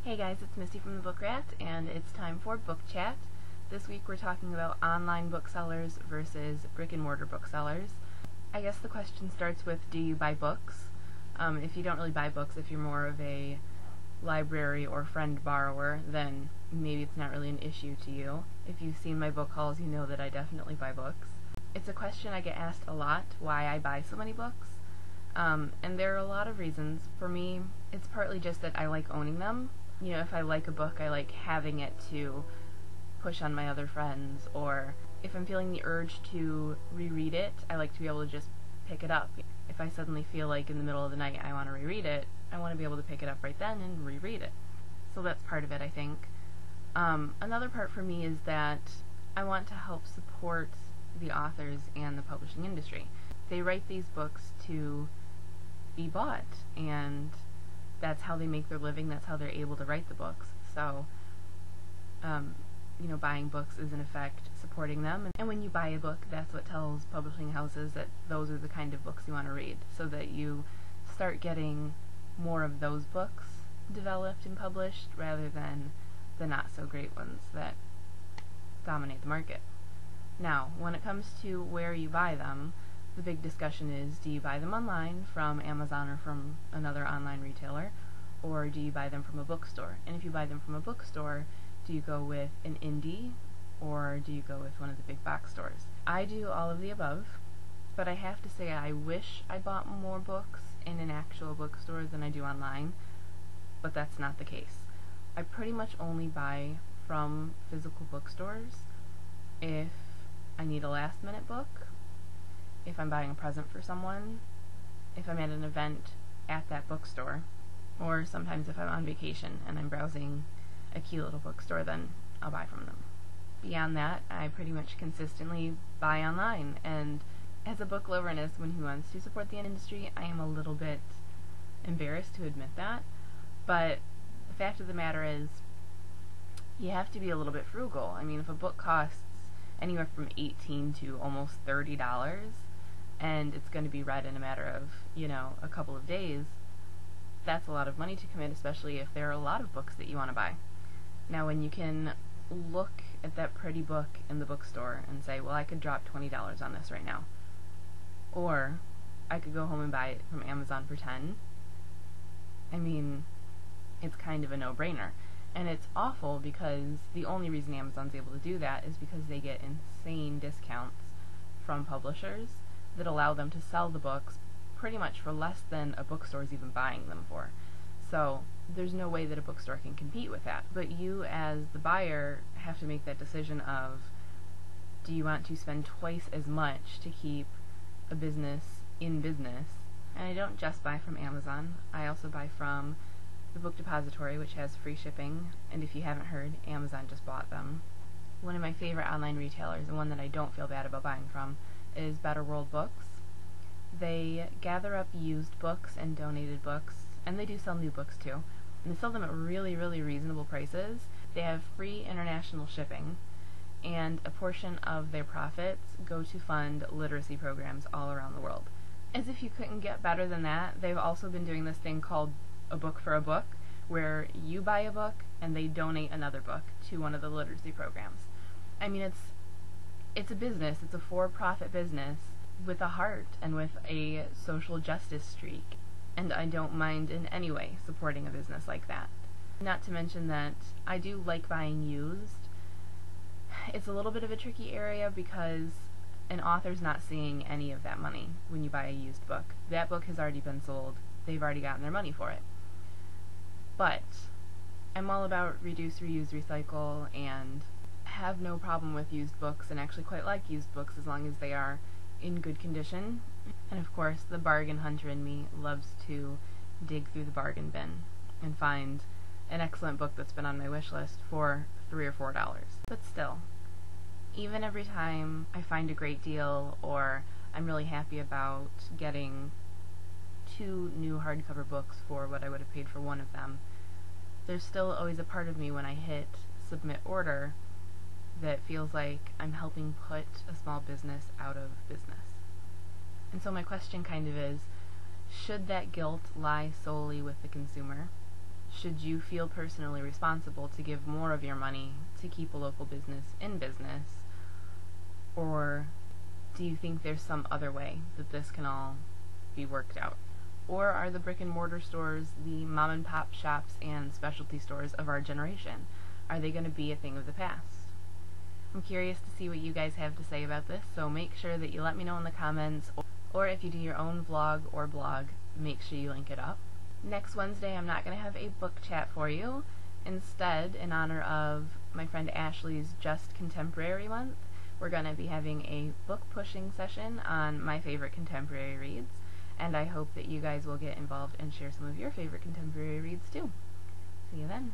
Hey guys, it's Misty from the Book Rat, and it's time for Book Chat. This week we're talking about online booksellers versus brick-and-mortar booksellers. I guess the question starts with, do you buy books? If you don't really buy books, if you're more of a library or friend borrower, then maybe it's not really an issue to you. If you've seen my book hauls, you know that I definitely buy books. It's a question I get asked a lot, why I buy so many books. And there are a lot of reasons. For me, it's partly just that I like owning them. You know, if I like a book, I like having it to push on my other friends, or if I'm feeling the urge to reread it, I like to be able to just pick it up. If I suddenly feel like in the middle of the night I want to reread it, I want to be able to pick it up right then and reread it. So that's part of it, I think. Another part for me is that I want to help support the authors and the publishing industry. They write these books to be bought, and that's how they make their living, that's how they're able to write the books. So, buying books is in effect supporting them. And when you buy a book, that's what tells publishing houses that those are the kind of books you want to read, so that you start getting more of those books developed and published rather than the not so great ones that dominate the market. Now, when it comes to where you buy them, the big discussion is, do you buy them online from Amazon or from another online retailer, or do you buy them from a bookstore? And if you buy them from a bookstore, do you go with an indie, or do you go with one of the big box stores? I do all of the above, but I have to say I wish I bought more books in an actual bookstore than I do online, but that's not the case. I pretty much only buy from physical bookstores if I need a last-minute book, if I'm buying a present for someone, if I'm at an event at that bookstore, or sometimes if I'm on vacation and I'm browsing a cute little bookstore, then I'll buy from them. Beyond that, I pretty much consistently buy online, and as a book lover and as someone who wants to support the industry, I am a little bit embarrassed to admit that, but the fact of the matter is, you have to be a little bit frugal. I mean, if a book costs anywhere from $18 to almost $30, and it's going to be read in a matter of, a couple of days, that's a lot of money to commit, especially if there are a lot of books that you want to buy. Now, when you can look at that pretty book in the bookstore and say, well, I could drop $20 on this right now, or I could go home and buy it from Amazon for $10, I mean, it's kind of a no-brainer. And it's awful because the only reason Amazon's able to do that is because they get insane discounts from publishers that allow them to sell the books pretty much for less than a bookstore's even buying them for. So there's no way that a bookstore can compete with that. But you as the buyer have to make that decision of, do you want to spend twice as much to keep a business in business? And I don't just buy from Amazon. I also buy from the Book Depository, which has free shipping, and if you haven't heard, Amazon just bought them. One of my favorite online retailers, and one that I don't feel bad about buying from, is Better World Books. They gather up used books and donated books, and they do sell new books too, and they sell them at really, really reasonable prices. They have free international shipping, and a portion of their profits go to fund literacy programs all around the world. As if you couldn't get better than that, they've also been doing this thing called a book for a book, where you buy a book and they donate another book to one of the literacy programs. I mean, it's a business, it's a for-profit business with a heart and with a social justice streak, and I don't mind in any way supporting a business like that. Not to mention that I do like buying used. It's a little bit of a tricky area because an author's not seeing any of that money when you buy a used book. That book has already been sold, they've already gotten their money for it. But I'm all about reduce, reuse, recycle, and have no problem with used books, and actually quite like used books as long as they are in good condition. And of course, the bargain hunter in me loves to dig through the bargain bin and find an excellent book that's been on my wish list for $3 or $4. But still, even every time I find a great deal, or I'm really happy about getting 2 new hardcover books for what I would have paid for one of them, there's still always a part of me when I hit submit order that feels like I'm helping put a small business out of business. And so my question kind of is, should that guilt lie solely with the consumer? should you feel personally responsible to give more of your money to keep a local business in business? Or do you think there's some other way that this can all be worked out? Or are the brick and mortar stores the mom and pop shops and specialty stores of our generation? Are they going to be a thing of the past? I'm curious to see what you guys have to say about this, so make sure that you let me know in the comments, or if you do your own vlog or blog, make sure you link it up. Next Wednesday I'm not going to have a book chat for you. Instead, in honor of my friend Ashley's Just Contemporary Month, we're going to be having a book pushing session on my favorite contemporary reads, and I hope that you guys will get involved and share some of your favorite contemporary reads too. See you then.